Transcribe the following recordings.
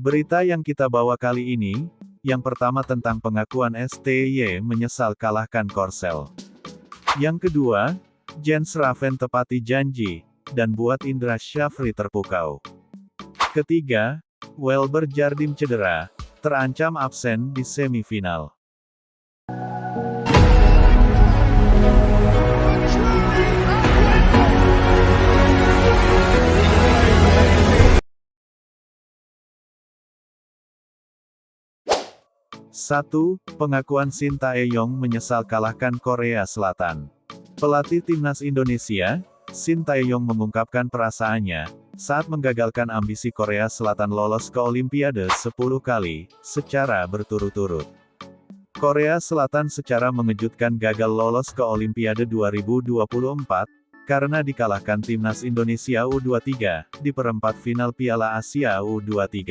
Berita yang kita bawa kali ini, yang pertama tentang pengakuan STY menyesal kalahkan Korsel. Yang kedua, Jens Raven tepati janji, dan buat Indra Syafri terpukau. Ketiga, Welber Jardim cedera, terancam absen di semifinal. Satu, pengakuan Shin Tae-yong menyesal kalahkan Korea Selatan. Pelatih timnas Indonesia, Shin Tae-yong mengungkapkan perasaannya saat menggagalkan ambisi Korea Selatan lolos ke Olimpiade 10 kali secara berturut-turut. Korea Selatan secara mengejutkan gagal lolos ke Olimpiade 2024 karena dikalahkan timnas Indonesia U23 di perempat final Piala Asia U23.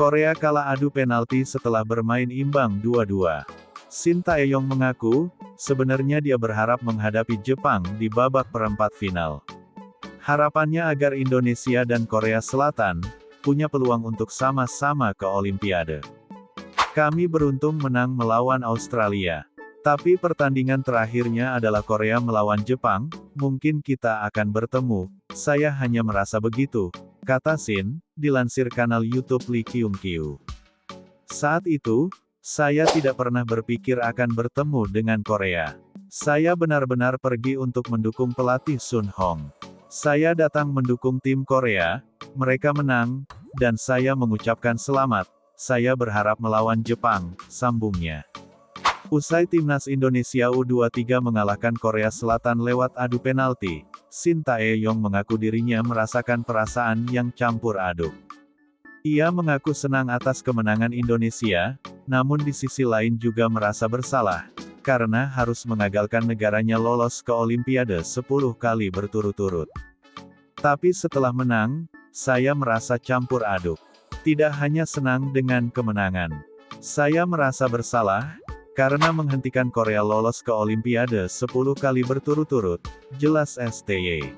Korea kalah adu penalti setelah bermain imbang 2-2. Shin Tae-yong mengaku, sebenarnya dia berharap menghadapi Jepang di babak perempat final. Harapannya agar Indonesia dan Korea Selatan punya peluang untuk sama-sama ke Olimpiade. Kami beruntung menang melawan Australia. Tapi pertandingan terakhirnya adalah Korea melawan Jepang, mungkin kita akan bertemu, saya hanya merasa begitu, kata Shin, dilansir kanal YouTube Lee Kyung-kyu. Saat itu, saya tidak pernah berpikir akan bertemu dengan Korea. Saya benar-benar pergi untuk mendukung pelatih Sun Hong. Saya datang mendukung tim Korea, mereka menang, dan saya mengucapkan selamat, saya berharap melawan Jepang, sambungnya. Usai timnas Indonesia U23 mengalahkan Korea Selatan lewat adu penalti, Shin Tae-yong mengaku dirinya merasakan perasaan yang campur aduk. Ia mengaku senang atas kemenangan Indonesia, namun di sisi lain juga merasa bersalah, karena harus mengagalkan negaranya lolos ke Olimpiade 10 kali berturut-turut. Tapi setelah menang, saya merasa campur aduk. Tidak hanya senang dengan kemenangan. Saya merasa bersalah, karena menghentikan Korea lolos ke Olimpiade 10 kali berturut-turut, jelas STY.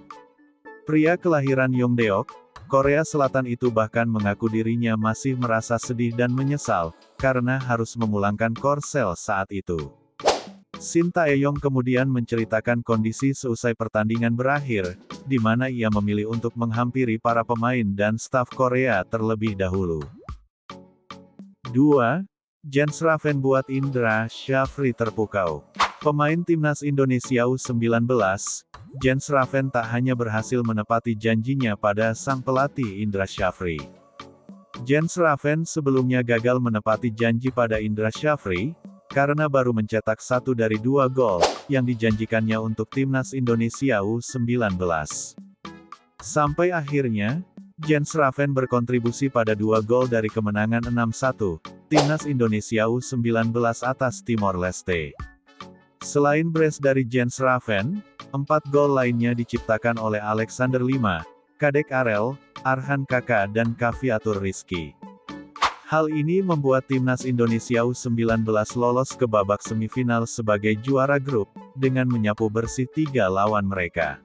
Pria kelahiran Yongdeok, Korea Selatan itu bahkan mengaku dirinya masih merasa sedih dan menyesal, karena harus memulangkan Korsel saat itu. Shin Tae-yong kemudian menceritakan kondisi seusai pertandingan berakhir, di mana ia memilih untuk menghampiri para pemain dan staf Korea terlebih dahulu. 2. Jens Raven buat Indra Syafri terpukau. Pemain timnas Indonesia U19, Jens Raven tak hanya berhasil menepati janjinya pada sang pelatih Indra Syafri. Jens Raven sebelumnya gagal menepati janji pada Indra Syafri, karena baru mencetak 1 dari 2 gol yang dijanjikannya untuk timnas Indonesia U19. Sampai akhirnya, Jens Raven berkontribusi pada 2 gol dari kemenangan 6-1, timnas Indonesia U19 atas Timor Leste. Selain brace dari Jens Raven, 4 gol lainnya diciptakan oleh Alexander Lima, Kadek Arel, Arhan Kaka dan Kaviatur Rizky. Hal ini membuat timnas Indonesia U19 lolos ke babak semifinal sebagai juara grup, dengan menyapu bersih 3 lawan mereka.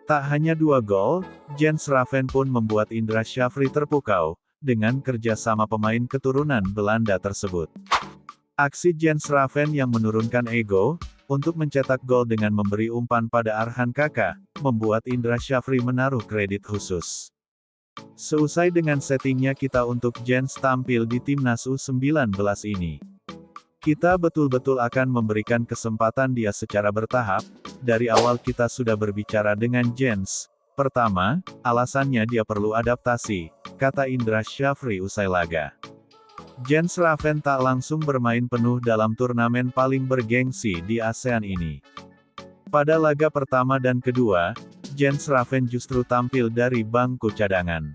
Tak hanya 2 gol, Jens Raven pun membuat Indra Syafri terpukau, dengan kerjasama pemain keturunan Belanda tersebut. Aksi Jens Raven yang menurunkan ego, untuk mencetak gol dengan memberi umpan pada Arhan Kaka, membuat Indra Syafri menaruh kredit khusus. Seusai dengan settingnya kita untuk Jens tampil di timnas U19 ini. Kita betul-betul akan memberikan kesempatan dia secara bertahap, dari awal kita sudah berbicara dengan Jens. Pertama, alasannya dia perlu adaptasi, kata Indra Syafri usai laga. Jens Raven tak langsung bermain penuh dalam turnamen paling bergengsi di ASEAN ini. Pada laga pertama dan kedua, Jens Raven justru tampil dari bangku cadangan.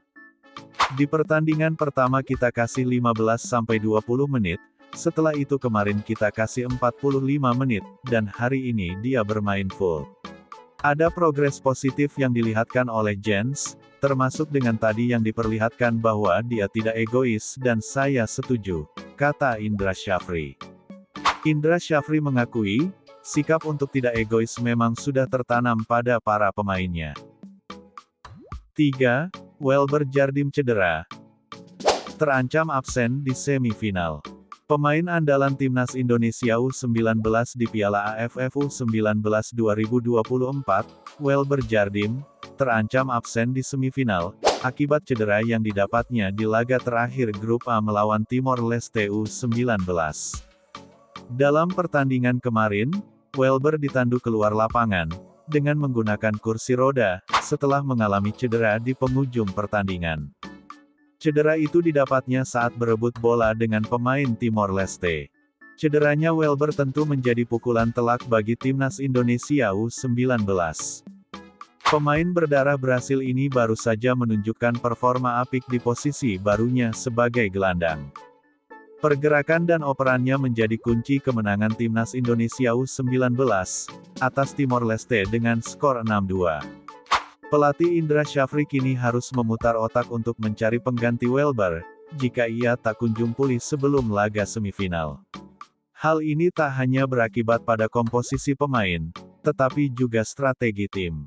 Di pertandingan pertama kita kasih 15-20 menit, setelah itu kemarin kita kasih 45 menit, dan hari ini dia bermain full. Ada progres positif yang dilihatkan oleh Jens, termasuk dengan tadi yang diperlihatkan bahwa dia tidak egois dan saya setuju, kata Indra Syafri. Indra Syafri mengakui, sikap untuk tidak egois memang sudah tertanam pada para pemainnya. 3. Welber Jardim cedera. terancam absen di semifinal. Pemain andalan timnas Indonesia U19 di Piala AFF U19 2024, Welber Jardim, terancam absen di semifinal, akibat cedera yang didapatnya di laga terakhir grup A melawan Timor Leste U19. Dalam pertandingan kemarin, Welber ditandu keluar lapangan, dengan menggunakan kursi roda, setelah mengalami cedera di penghujung pertandingan. Cedera itu didapatnya saat berebut bola dengan pemain Timor Leste. Cederanya Welber tentu menjadi pukulan telak bagi timnas Indonesia U19. Pemain berdarah Brasil ini baru saja menunjukkan performa apik di posisi barunya sebagai gelandang. Pergerakan dan operannya menjadi kunci kemenangan timnas Indonesia U19 atas Timor Leste dengan skor 6-2. Pelatih Indra Syafri kini harus memutar otak untuk mencari pengganti Welber, jika ia tak kunjung pulih sebelum laga semifinal. Hal ini tak hanya berakibat pada komposisi pemain, tetapi juga strategi tim.